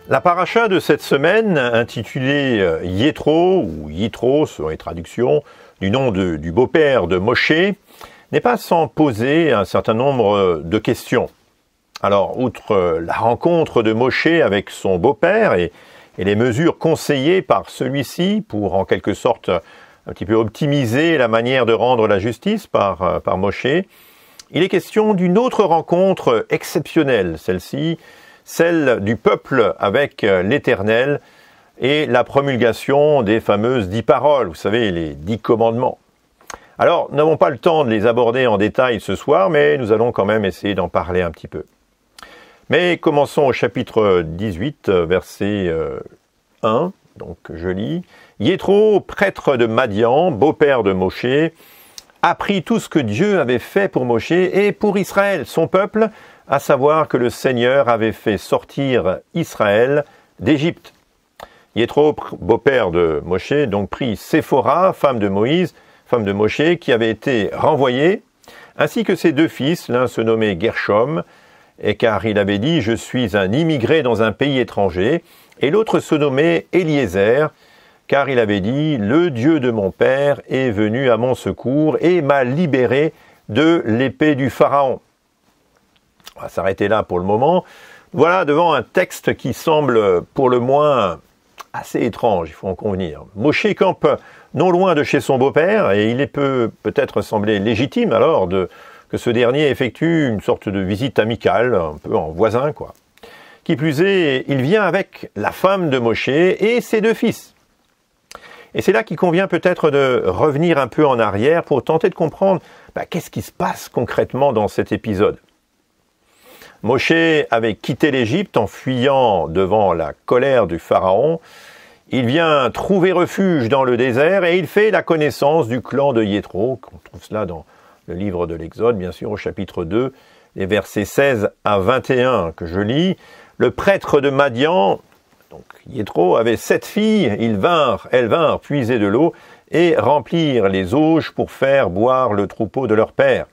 La paracha de cette semaine, intitulée Yéthro, ou Yitro selon les traductions, du nom du beau-père de Moshe, n'est pas sans poser un certain nombre de questions. Alors, outre la rencontre de Moshe avec son beau-père et les mesures conseillées par celui-ci pour, en quelque sorte, un petit peu optimiser la manière de rendre la justice par Moshe, il est question d'une autre rencontre exceptionnelle, celle-ci, celle du peuple avec l'Éternel et la promulgation des fameuses 10 paroles, vous savez, les 10 commandements. Alors, nous n'avons pas le temps de les aborder en détail ce soir, mais nous allons quand même essayer d'en parler un petit peu. Mais commençons au chapitre 18, verset 1, donc je lis. « Yéthro, prêtre de Madian, beau-père de Moshe, apprit tout ce que Dieu avait fait pour Moshe et pour Israël, son peuple, à savoir que le Seigneur avait fait sortir Israël d'Égypte. Yéthro, beau-père de Moshe, donc prit Séphora, femme de Moïse, femme de Moshe, qui avait été renvoyée, ainsi que ses 2 fils, l'un se nommait Gershom, et car il avait dit « Je suis un immigré dans un pays étranger », et l'autre se nommait Eliezer, car il avait dit « Le Dieu de mon père est venu à mon secours et m'a libéré de l'épée du Pharaon. » On va s'arrêter là pour le moment. Voilà devant un texte qui semble pour le moins assez étrange, il faut en convenir. Moshe campe non loin de chez son beau-père et il peut peut-être sembler légitime alors que ce dernier effectue une sorte de visite amicale, un peu en voisin quoi. Qui plus est, il vient avec la femme de Moshe et ses 2 fils. Et c'est là qu'il convient peut-être de revenir un peu en arrière pour tenter de comprendre qu'est-ce qui se passe concrètement dans cet épisode. Moshe avait quitté l'Égypte en fuyant devant la colère du Pharaon. Il vient trouver refuge dans le désert et il fait la connaissance du clan de Yéthro. On trouve cela dans le livre de l'Exode, bien sûr, au chapitre 2, les versets 16 à 21 que je lis. Le prêtre de Madian, donc Yéthro, avait 7 filles. Elles vinrent puiser de l'eau et remplir les auges pour faire boire le troupeau de leur père.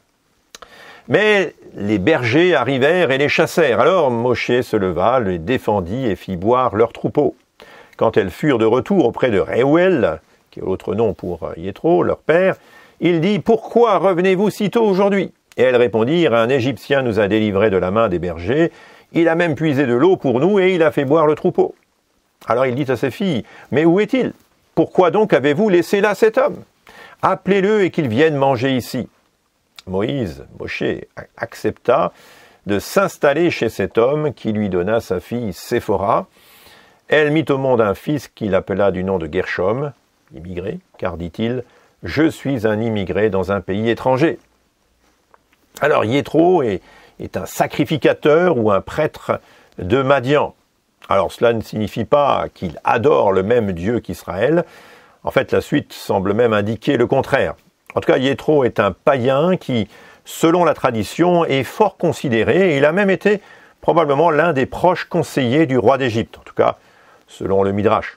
Mais les bergers arrivèrent et les chassèrent. Alors Moshe se leva, les défendit et fit boire leur troupeau. Quand elles furent de retour auprès de Réouel, qui est l'autre nom pour Yéthro, leur père, il dit « Pourquoi revenez-vous si tôt aujourd'hui » Et elles répondirent « Un Égyptien nous a délivrés de la main des bergers, il a même puisé de l'eau pour nous et il a fait boire le troupeau. » Alors il dit à ses filles « Mais où est-il? Pourquoi donc avez-vous laissé là cet homme? Appelez-le et qu'il vienne manger ici. » Moshe accepta de s'installer chez cet homme qui lui donna sa fille Séphora. Elle mit au monde un fils qu'il appela du nom de Gershom, immigré, car dit-il, « Je suis un immigré dans un pays étranger. » Alors Yéthro est un sacrificateur ou un prêtre de Madian. Alors cela ne signifie pas qu'il adore le même Dieu qu'Israël. En fait, la suite semble même indiquer le contraire. En tout cas, Yéthro est un païen qui, selon la tradition, est fort considéré et il a même été probablement l'un des proches conseillers du roi d'Égypte, en tout cas selon le Midrash.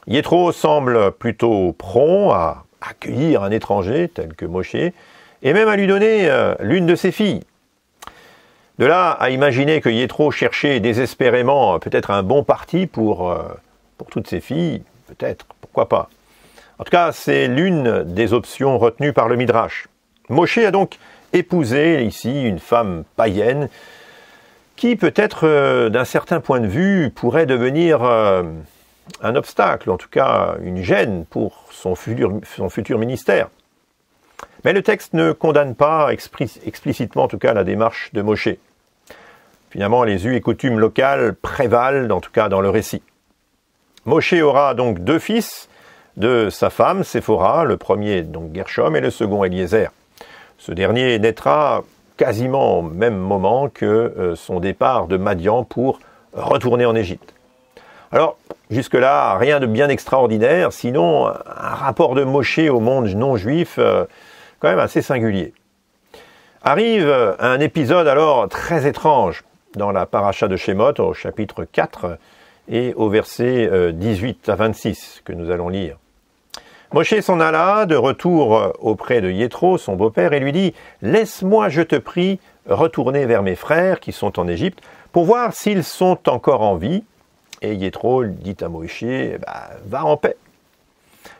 Yéthro semble plutôt prompt à accueillir un étranger tel que Moshe et même à lui donner l'une de ses filles. De là à imaginer que Yéthro cherchait désespérément peut-être un bon parti pour toutes ses filles, peut-être, pourquoi pas. En tout cas, c'est l'une des options retenues par le Midrash. Moshe a donc épousé ici une femme païenne qui peut-être, d'un certain point de vue, pourrait devenir un obstacle, en tout cas une gêne pour son futur ministère. Mais le texte ne condamne pas explicitement, en tout cas, la démarche de Moshe. Finalement, les us et coutumes locales prévalent, en tout cas dans le récit. Moshe aura donc 2 fils de sa femme, Séphora, le premier donc Gershom et le second Eliezer. Ce dernier naîtra quasiment au même moment que son départ de Madian pour retourner en Égypte. Alors, jusque-là, rien de bien extraordinaire, sinon un rapport de Moshe au monde non-juif quand même assez singulier. Arrive un épisode alors très étrange dans la paracha de Shemot, au chapitre 4 et au verset 18 à 26 que nous allons lire. Moshe s'en alla de retour auprès de Yéthro, son beau-père, et lui dit « Laisse-moi, je te prie, retourner vers mes frères qui sont en Égypte, pour voir s'ils sont encore en vie, Et Yéthro dit à Moshe, va en paix.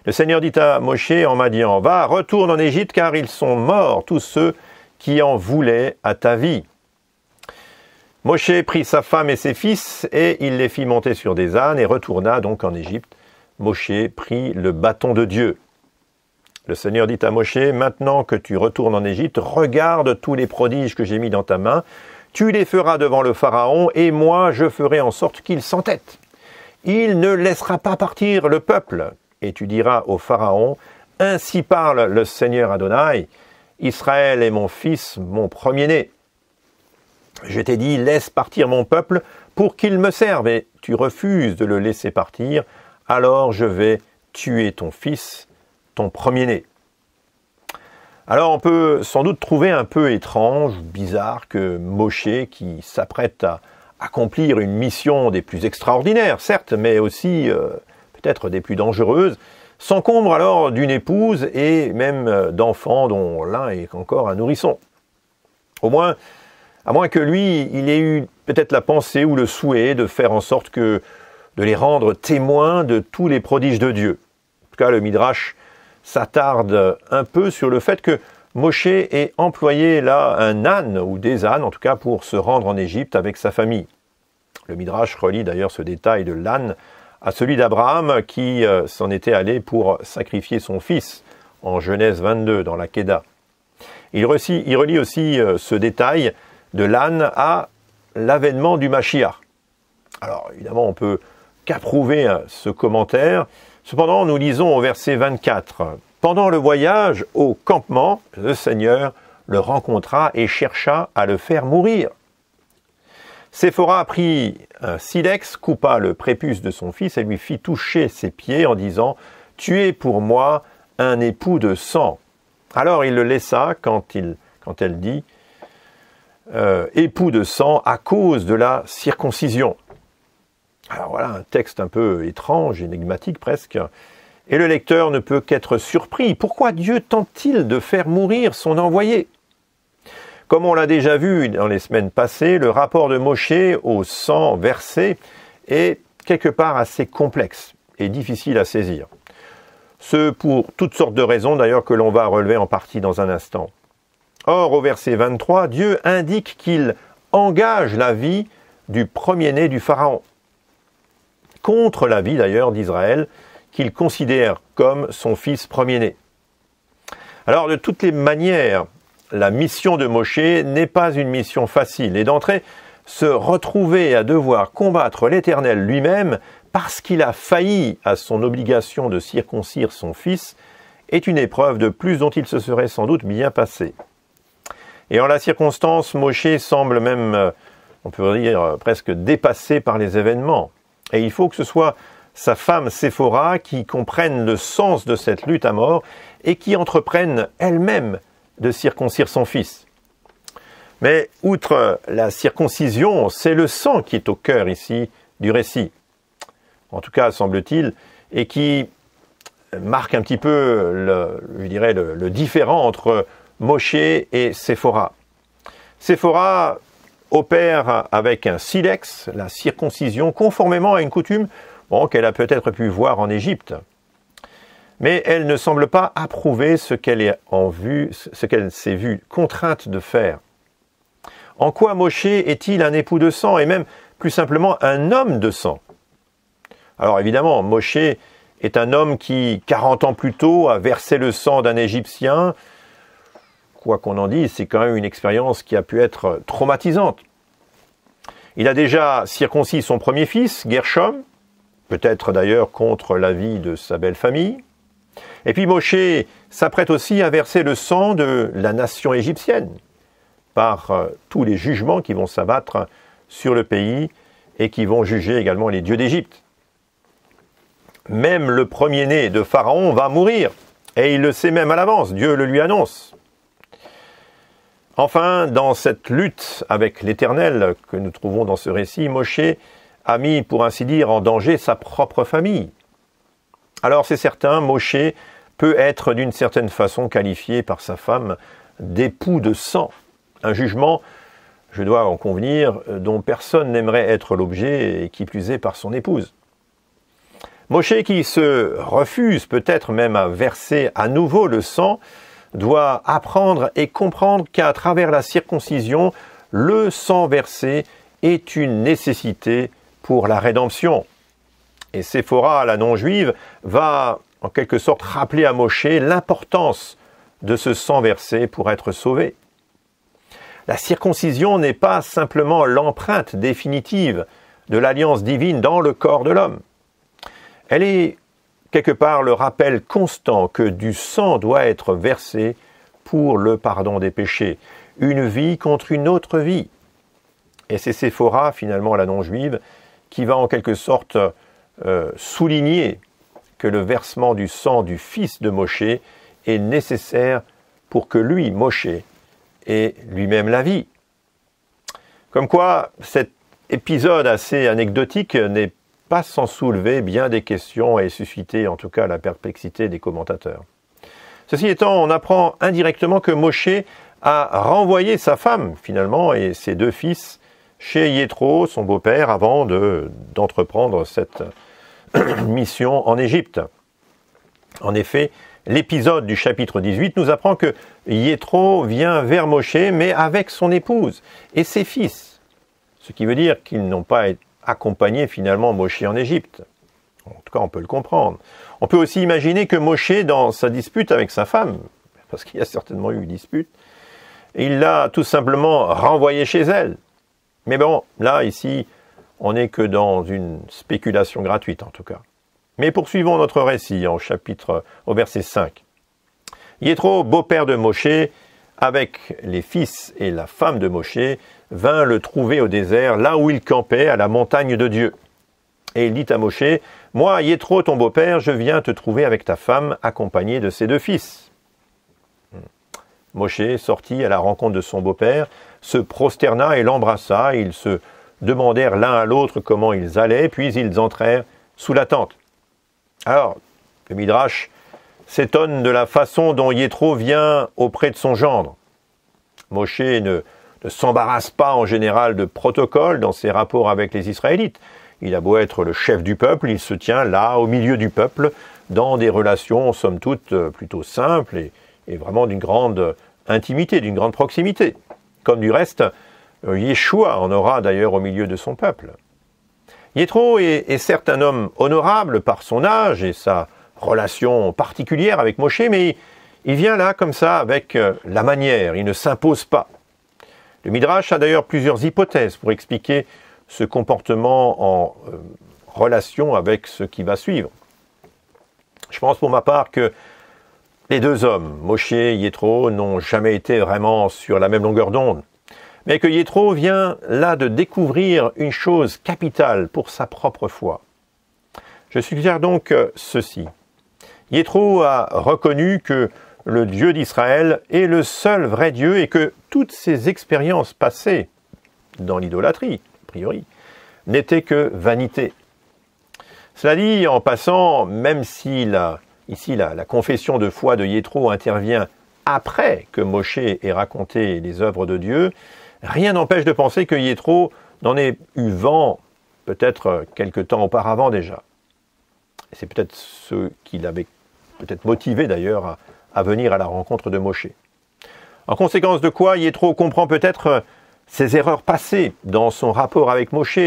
Le Seigneur dit à Moshe en Madian, va, retourne en Égypte, car ils sont morts, tous ceux qui en voulaient à ta vie. Moshe prit sa femme et ses fils, et il les fit monter sur des ânes, et retourna donc en Égypte. Moshe prit le bâton de Dieu. Le Seigneur dit à Moshe, maintenant que tu retournes en Égypte, regarde tous les prodiges que j'ai mis dans ta main, tu les feras devant le Pharaon, et moi je ferai en sorte qu'il s'entête. Il ne laissera pas partir le peuple. Et tu diras au Pharaon, ainsi parle le Seigneur Adonai, Israël est mon fils, mon premier-né. Je t'ai dit, laisse partir mon peuple pour qu'il me serve, et tu refuses de le laisser partir, alors je vais tuer ton fils, ton premier-né. Alors on peut sans doute trouver un peu étrange, bizarre que Moshe, qui s'apprête à accomplir une mission des plus extraordinaires, certes, mais aussi peut-être des plus dangereuses, s'encombre alors d'une épouse et même d'enfants dont l'un est encore un nourrisson. À moins que lui, il ait eu peut-être la pensée ou le souhait de faire en sorte de les rendre témoins de tous les prodiges de Dieu. En tout cas, le Midrash s'attarde un peu sur le fait que Moshe ait employé là un âne, ou des ânes en tout cas, pour se rendre en Égypte avec sa famille. Le Midrash relie d'ailleurs ce détail de l'âne à celui d'Abraham qui s'en était allé pour sacrifier son fils en Genèse 22 dans la Kéda. Il relie aussi ce détail de l'âne à l'avènement du Mashiach. Alors évidemment on peut qu'approuver ce commentaire. Cependant nous lisons au verset 24. Pendant le voyage au campement, le Seigneur le rencontra et chercha à le faire mourir. Séphora prit un silex, coupa le prépuce de son fils et lui fit toucher ses pieds en disant « Tu es pour moi un époux de sang ». Alors il le laissa quand elle dit époux de sang à cause de la circoncision. Alors voilà un texte un peu étrange, énigmatique presque. Et le lecteur ne peut qu'être surpris. Pourquoi Dieu tente-t-il de faire mourir son envoyé ? Comme on l'a déjà vu dans les semaines passées, le rapport de Moshe au sang versé est quelque part assez complexe et difficile à saisir. Ce pour toutes sortes de raisons d'ailleurs que l'on va relever en partie dans un instant. Or, au verset 23, Dieu indique qu'il engage la vie du premier-né du Pharaon, contre la vie d'ailleurs d'Israël, qu'il considère comme son fils premier-né. Alors, de toutes les manières, la mission de Moshe n'est pas une mission facile, et d'entrée, se retrouver à devoir combattre l'Éternel lui-même parce qu'il a failli à son obligation de circoncire son fils est une épreuve de plus dont il se serait sans doute bien passé. Et en la circonstance, Moshe semble même, on peut dire, presque dépassé par les événements. Et il faut que ce soit sa femme Séphora qui comprenne le sens de cette lutte à mort et qui entreprenne elle-même de circoncire son fils. Mais outre la circoncision, c'est le sang qui est au cœur ici du récit. En tout cas, semble-t-il, et qui marque un petit peu le différend entre Moshe et Séphora. Séphora opère avec un silex, la circoncision, conformément à une coutume qu'elle a peut-être pu voir en Égypte. Mais elle ne semble pas approuver ce qu'elle s'est vue contrainte de faire. En quoi Moshe est-il un époux de sang et même plus simplement un homme de sang ? Alors évidemment, Moshe est un homme qui, 40 ans plus tôt, a versé le sang d'un Égyptien. Quoi qu'on en dise, c'est quand même une expérience qui a pu être traumatisante. Il a déjà circoncis son premier fils, Gershom, peut-être d'ailleurs contre l'avis de sa belle famille. Et puis Moshe s'apprête aussi à verser le sang de la nation égyptienne par tous les jugements qui vont s'abattre sur le pays et qui vont juger également les dieux d'Égypte. Même le premier-né de Pharaon va mourir, et il le sait même à l'avance, Dieu le lui annonce. Enfin, dans cette lutte avec l'Éternel que nous trouvons dans ce récit, Moshe a mis, pour ainsi dire, en danger sa propre famille. Alors c'est certain, Moshe peut être d'une certaine façon qualifié par sa femme d'époux de sang. Un jugement je dois en convenir, dont personne n'aimerait être l'objet, et qui plus est par son épouse. Moshe, qui se refuse peut-être même à verser à nouveau le sang, doit apprendre et comprendre qu'à travers la circoncision, le sang versé est une nécessité pour la rédemption. Et Séphora, la non-juive, va en quelque sorte rappeler à Moshe l'importance de ce sang versé pour être sauvé. La circoncision n'est pas simplement l'empreinte définitive de l'alliance divine dans le corps de l'homme. Elle est quelque part le rappel constant que du sang doit être versé pour le pardon des péchés, une vie contre une autre vie. Et c'est Séphora, finalement la non-juive, qui va en quelque sorte souligner que le versement du sang du fils de Moshe est nécessaire pour que lui, Moshe, ait lui-même la vie. Comme quoi, cet épisode assez anecdotique n'est pas sans soulever bien des questions et susciter en tout cas la perplexité des commentateurs. Ceci étant, on apprend indirectement que Moshe a renvoyé sa femme, finalement, et ses deux fils, chez Yéthro, son beau-père, avant d'entreprendre cette mission en Égypte. En effet, l'épisode du chapitre 18 nous apprend que Yéthro vient vers Moshe, mais avec son épouse et ses fils, ce qui veut dire qu'ils n'ont pas accompagné finalement Moshe en Égypte. En tout cas, on peut le comprendre. On peut aussi imaginer que Moshe, dans sa dispute avec sa femme, parce qu'il y a certainement eu une dispute, il l'a tout simplement renvoyée chez elle. Mais bon, là, ici, on n'est que dans une spéculation gratuite, en tout cas. Mais poursuivons notre récit au verset 5. Yéthro, beau-père de Moshe, avec les fils et la femme de Moshe, vint le trouver au désert, là où il campait, à la montagne de Dieu. Et il dit à Moshe, « Moi, Yéthro, ton beau-père, je viens te trouver avec ta femme, accompagnée de ses deux fils. » Moshe sortit à la rencontre de son beau-père, se prosterna et l'embrassa. Ils se demandèrent l'un à l'autre comment ils allaient, puis ils entrèrent sous la tente. Alors, le Midrash s'étonne de la façon dont Yéthro vient auprès de son gendre. Moshe ne s'embarrasse pas en général de protocole dans ses rapports avec les Israélites. Il a beau être le chef du peuple, il se tient là, au milieu du peuple, dans des relations, somme toute, plutôt simples et vraiment d'une grande intimité, d'une grande proximité. Comme du reste, Yeshua en aura d'ailleurs au milieu de son peuple. Yéthro est certes un homme honorable par son âge et sa relation particulière avec Moshe, mais il vient là comme ça avec la manière, il ne s'impose pas. Le Midrash a d'ailleurs plusieurs hypothèses pour expliquer ce comportement en relation avec ce qui va suivre. Je pense pour ma part que les deux hommes, Moshe et Yéthro, n'ont jamais été vraiment sur la même longueur d'onde, mais que Yéthro vient là de découvrir une chose capitale pour sa propre foi. Je suggère donc ceci. Yéthro a reconnu que le Dieu d'Israël est le seul vrai Dieu et que toutes ses expériences passées dans l'idolâtrie, a priori, n'étaient que vanité. Cela dit, en passant, même si la confession de foi de Yéthro intervient après que Moshe ait raconté les œuvres de Dieu, rien n'empêche de penser que Yéthro n'en ait eu vent peut-être quelque temps auparavant déjà. C'est peut-être ce qui l'avait peut-être motivé d'ailleurs à venir à la rencontre de Moshe. En conséquence de quoi, Yéthro comprend peut-être ses erreurs passées dans son rapport avec Moshe,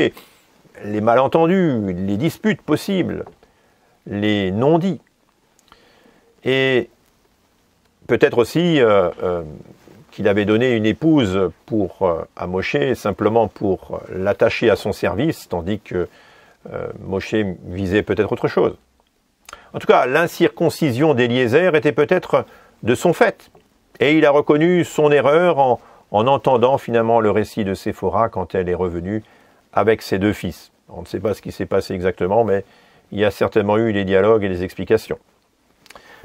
les malentendus, les disputes possibles, les non-dits. Et peut-être aussi qu'il avait donné une épouse à Moshe simplement pour l'attacher à son service, tandis que Moshe visait peut-être autre chose. En tout cas, l'incirconcision d'Éliézer était peut-être de son fait, et il a reconnu son erreur en entendant finalement le récit de Séphora quand elle est revenue avec ses deux fils. On ne sait pas ce qui s'est passé exactement, mais il y a certainement eu des dialogues et des explications.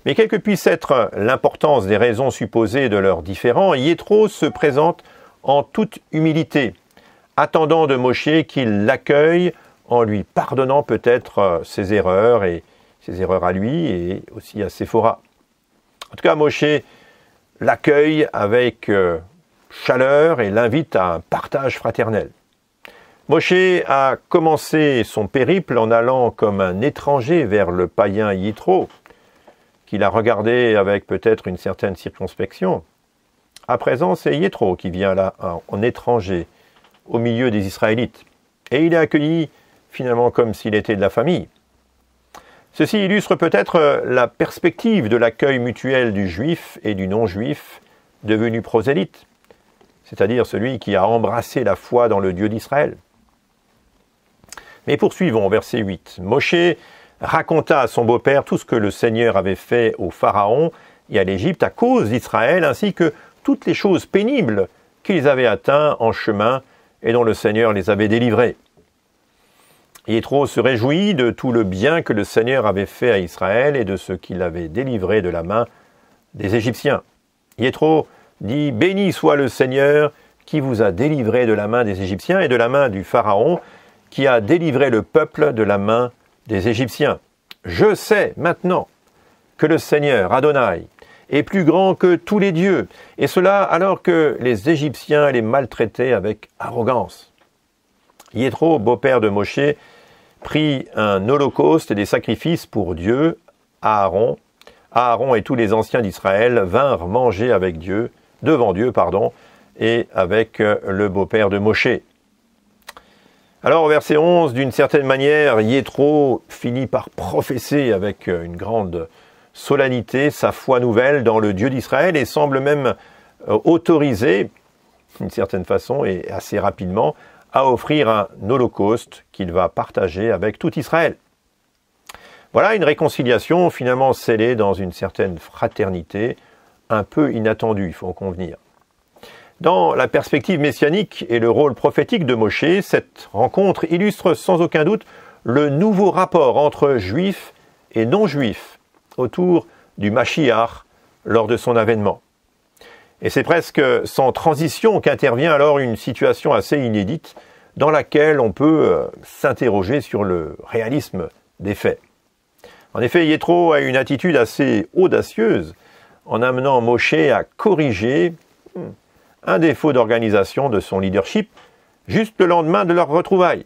Mais quelle que puisse être l'importance des raisons supposées de leurs différends, Yéthro se présente en toute humilité, attendant de Moshe qu'il l'accueille en lui pardonnant peut-être ses erreurs et ses erreurs à lui et aussi à Séphora. En tout cas, Moshe l'accueille avec chaleur et l'invite à un partage fraternel. Moshe a commencé son périple en allant comme un étranger vers le païen Yitro, qu'il a regardé avec peut-être une certaine circonspection. À présent, c'est Yitro qui vient là en étranger, au milieu des Israélites. Et il est accueilli finalement comme s'il était de la famille. Ceci illustre peut-être la perspective de l'accueil mutuel du juif et du non-juif devenu prosélyte, c'est-à-dire celui qui a embrassé la foi dans le Dieu d'Israël. Mais poursuivons, verset 8. Moshe raconta à son beau-père tout ce que le Seigneur avait fait au Pharaon et à l'Égypte à cause d'Israël, ainsi que toutes les choses pénibles qu'ils avaient atteintes en chemin et dont le Seigneur les avait délivrés. Yéthro se réjouit de tout le bien que le Seigneur avait fait à Israël et de ce qu'il avait délivré de la main des Égyptiens. Yéthro dit « Béni soit le Seigneur qui vous a délivré de la main des Égyptiens et de la main du Pharaon, qui a délivré le peuple de la main des Égyptiens. Je sais maintenant que le Seigneur, Adonai, est plus grand que tous les dieux, et cela alors que les Égyptiens les maltraitaient avec arrogance. » Yéthro, beau-père de Moshe, prit un holocauste et des sacrifices pour Dieu. Aaron et tous les anciens d'Israël vinrent manger avec Dieu, devant Dieu, et avec le beau-père de Moshe. Alors au verset 11, d'une certaine manière, Yéthro finit par professer avec une grande solennité sa foi nouvelle dans le Dieu d'Israël et semble même autoriser, d'une certaine façon et assez rapidement, à offrir un holocauste qu'il va partager avec tout Israël. Voilà une réconciliation finalement scellée dans une certaine fraternité, un peu inattendue, il faut en convenir. Dans la perspective messianique et le rôle prophétique de Moshe, cette rencontre illustre sans aucun doute le nouveau rapport entre juifs et non-juifs autour du Mashiach lors de son avènement. Et c'est presque sans transition qu'intervient alors une situation assez inédite dans laquelle on peut s'interroger sur le réalisme des faits. En effet, Yéthro a une attitude assez audacieuse en amenant Moshe à corriger un défaut d'organisation de son leadership juste le lendemain de leur retrouvaille.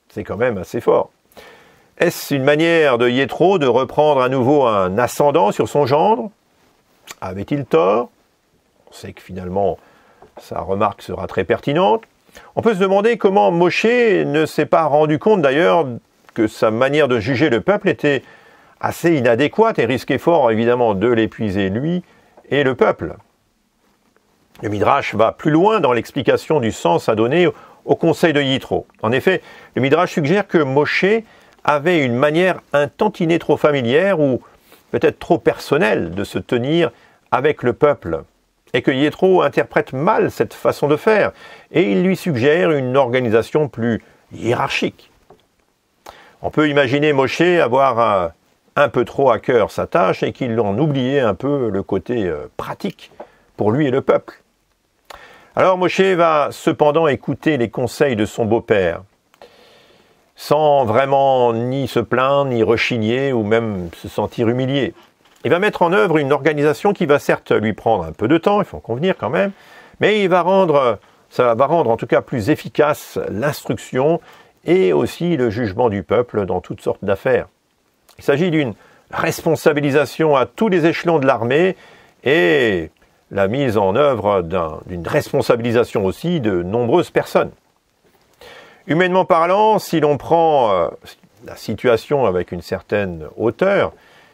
C'est quand même assez fort. Est-ce une manière de Yéthro de reprendre à nouveau un ascendant sur son gendre? Avait-il tort? On sait que finalement, sa remarque sera très pertinente. On peut se demander comment Moshe ne s'est pas rendu compte d'ailleurs que sa manière de juger le peuple était assez inadéquate et risquait fort évidemment de l'épuiser lui et le peuple. Le Midrash va plus loin dans l'explication du sens à donner au conseil de Yitro. En effet, le Midrash suggère que Moshe avait une manière un tantinet trop familière ou peut-être trop personnelle de se tenir avec le peuple, et que Yéthro interprète mal cette façon de faire, et il lui suggère une organisation plus hiérarchique. On peut imaginer Moshe avoir un peu trop à cœur sa tâche et qu'il en oubliait un peu le côté pratique pour lui et le peuple. Alors Moshe va cependant écouter les conseils de son beau-père, sans vraiment ni se plaindre, ni rechigner, ou même se sentir humilié. Il va mettre en œuvre une organisation qui va certes lui prendre un peu de temps, il faut en convenir quand même, mais ça va rendre en tout cas plus efficace l'instruction et aussi le jugement du peuple dans toutes sortes d'affaires. Il s'agit d'une responsabilisation à tous les échelons de l'armée et la mise en œuvre d'une responsabilisation aussi de nombreuses personnes. Humainement parlant, si l'on prend la situation avec une certaine hauteur,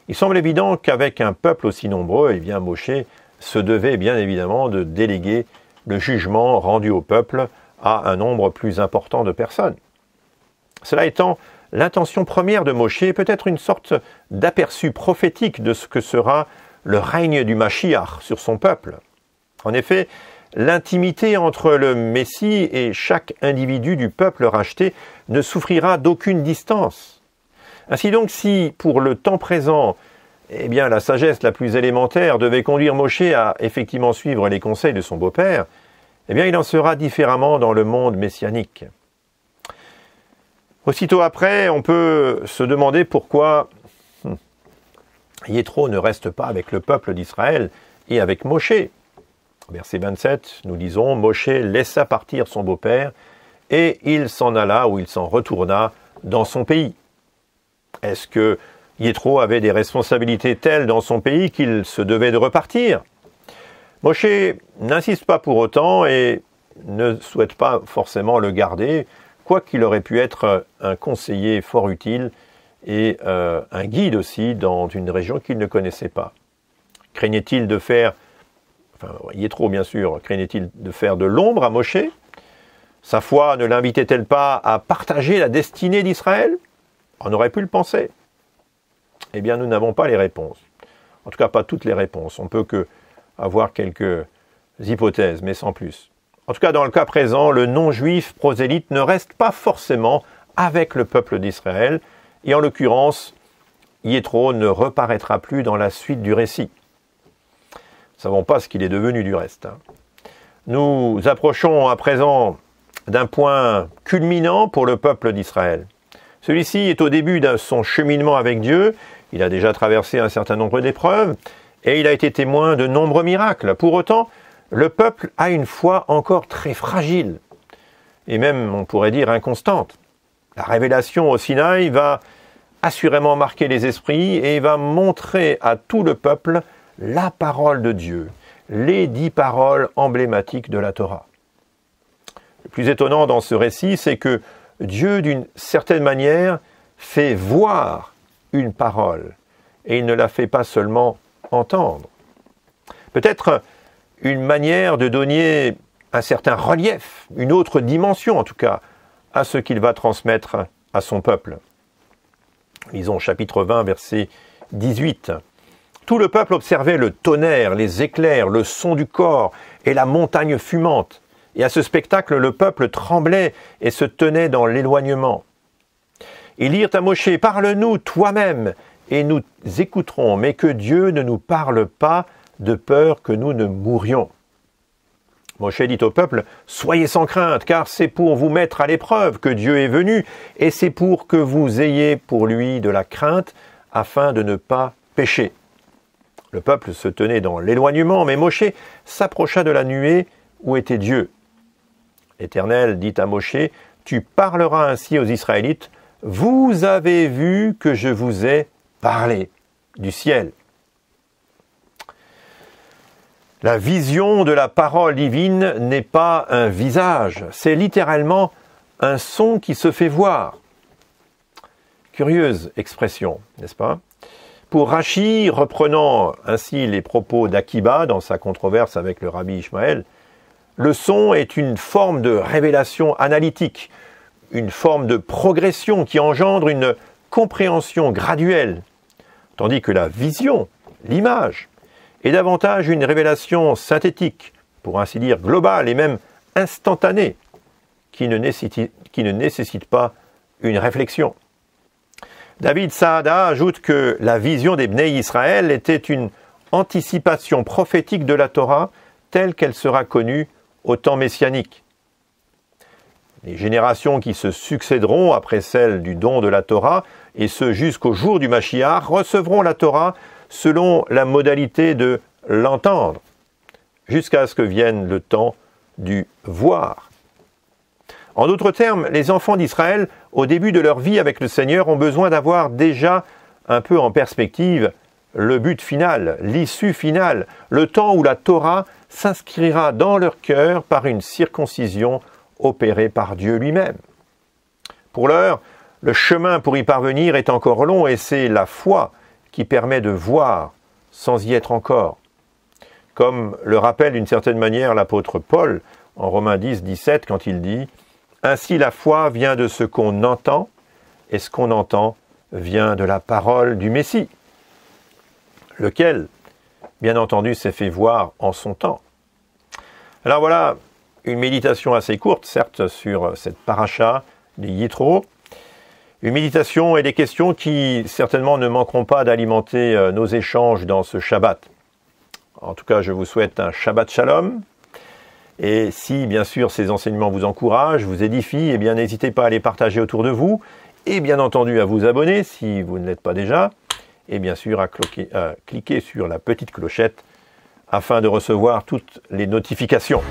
il semble évident qu'avec un peuple aussi nombreux, Moshe se devait bien évidemment de déléguer le jugement rendu au peuple à un nombre plus important de personnes. Cela étant l'intention première de Moshe, peut-être une sorte d'aperçu prophétique de ce que sera le règne du Mashiach sur son peuple. En effet, l'intimité entre le Messie et chaque individu du peuple racheté ne souffrira d'aucune distance. Ainsi donc, si pour le temps présent, la sagesse la plus élémentaire devait conduire Moshe à effectivement suivre les conseils de son beau-père, il en sera différemment dans le monde messianique. Aussitôt après, on peut se demander pourquoi Yéthro ne reste pas avec le peuple d'Israël et avec Moshe. Verset 27, nous lisons, Moshe laissa partir son beau-père et il s'en alla ou il s'en retourna dans son pays. Est-ce que Yéthro avait des responsabilités telles dans son pays qu'il se devait de repartir? Moshe n'insiste pas pour autant et ne souhaite pas forcément le garder, quoiqu'il aurait pu être un conseiller fort utile et un guide aussi dans une région qu'il ne connaissait pas. Craignait-il de faire, enfin Yéthro bien sûr, craignait-il de faire de l'ombre à Moshe? Sa foi ne l'invitait-elle pas à partager la destinée d'Israël? On aurait pu le penser. Eh bien, nous n'avons pas les réponses. En tout cas, pas toutes les réponses. On peut que avoir quelques hypothèses, mais sans plus. En tout cas, dans le cas présent, le non-juif prosélyte ne reste pas forcément avec le peuple d'Israël, et en l'occurrence, Yéthro ne reparaîtra plus dans la suite du récit. Nous ne savons pas ce qu'il est devenu du reste. Nous approchons à présent d'un point culminant pour le peuple d'Israël. Celui-ci est au début de son cheminement avec Dieu, il a déjà traversé un certain nombre d'épreuves, et il a été témoin de nombreux miracles. Pour autant, le peuple a une foi encore très fragile, et même, on pourrait dire, inconstante. La révélation au Sinaï va assurément marquer les esprits et va montrer à tout le peuple la parole de Dieu, les 10 paroles emblématiques de la Torah. Le plus étonnant dans ce récit, c'est que Dieu, d'une certaine manière, fait voir une parole, et il ne la fait pas seulement entendre. Peut-être une manière de donner un certain relief, une autre dimension en tout cas, à ce qu'il va transmettre à son peuple. Lisons chapitre 20, verset 18. Tout le peuple observait le tonnerre, les éclairs, le son du corps et la montagne fumante. Et à ce spectacle, le peuple tremblait et se tenait dans l'éloignement. Ils dirent à Moshe, « Parle-nous toi-même, et nous écouterons, mais que Dieu ne nous parle pas de peur que nous ne mourions. » Moshe dit au peuple, « Soyez sans crainte, car c'est pour vous mettre à l'épreuve que Dieu est venu, et c'est pour que vous ayez pour lui de la crainte, afin de ne pas pécher. » Le peuple se tenait dans l'éloignement, mais Moshe s'approcha de la nuée où était Dieu. L'Éternel dit à Moshe, « Tu parleras ainsi aux Israélites, vous avez vu que je vous ai parlé du ciel. » La vision de la parole divine n'est pas un visage, c'est littéralement un son qui se fait voir. Curieuse expression, n'est-ce pas? Pour Rachi, reprenant ainsi les propos d'Akiba dans sa controverse avec le rabbi Ishmaël, le son est une forme de révélation analytique, une forme de progression qui engendre une compréhension graduelle, tandis que la vision, l'image, est davantage une révélation synthétique, pour ainsi dire globale et même instantanée, qui ne nécessite pas une réflexion. David Saada ajoute que la vision des Bnei Israël était une anticipation prophétique de la Torah telle qu'elle sera connue au temps messianique. Les générations qui se succéderont après celles du don de la Torah, et ce jusqu'au jour du Mashiach, recevront la Torah selon la modalité de l'entendre, jusqu'à ce que vienne le temps du voir. En d'autres termes, les enfants d'Israël, au début de leur vie avec le Seigneur, ont besoin d'avoir déjà un peu en perspective le but final, l'issue finale, le temps où la Torah s'inscrira dans leur cœur par une circoncision opérée par Dieu lui-même. Pour l'heure, le chemin pour y parvenir est encore long et c'est la foi qui permet de voir sans y être encore. Comme le rappelle d'une certaine manière l'apôtre Paul en Romains 10, 17 quand il dit « Ainsi la foi vient de ce qu'on entend et ce qu'on entend vient de la parole du Messie, lequel, bien entendu, s'est fait voir en son temps. » Alors voilà une méditation assez courte, certes, sur cette paracha de Yitro. Une méditation et des questions qui, certainement, ne manqueront pas d'alimenter nos échanges dans ce Shabbat. En tout cas, je vous souhaite un Shabbat Shalom. Et si, bien sûr, ces enseignements vous encouragent, vous édifient, eh bien, n'hésitez pas à les partager autour de vous. Et bien entendu, à vous abonner si vous ne l'êtes pas déjà. Et bien sûr, à cliquer sur la petite clochette afin de recevoir toutes les notifications.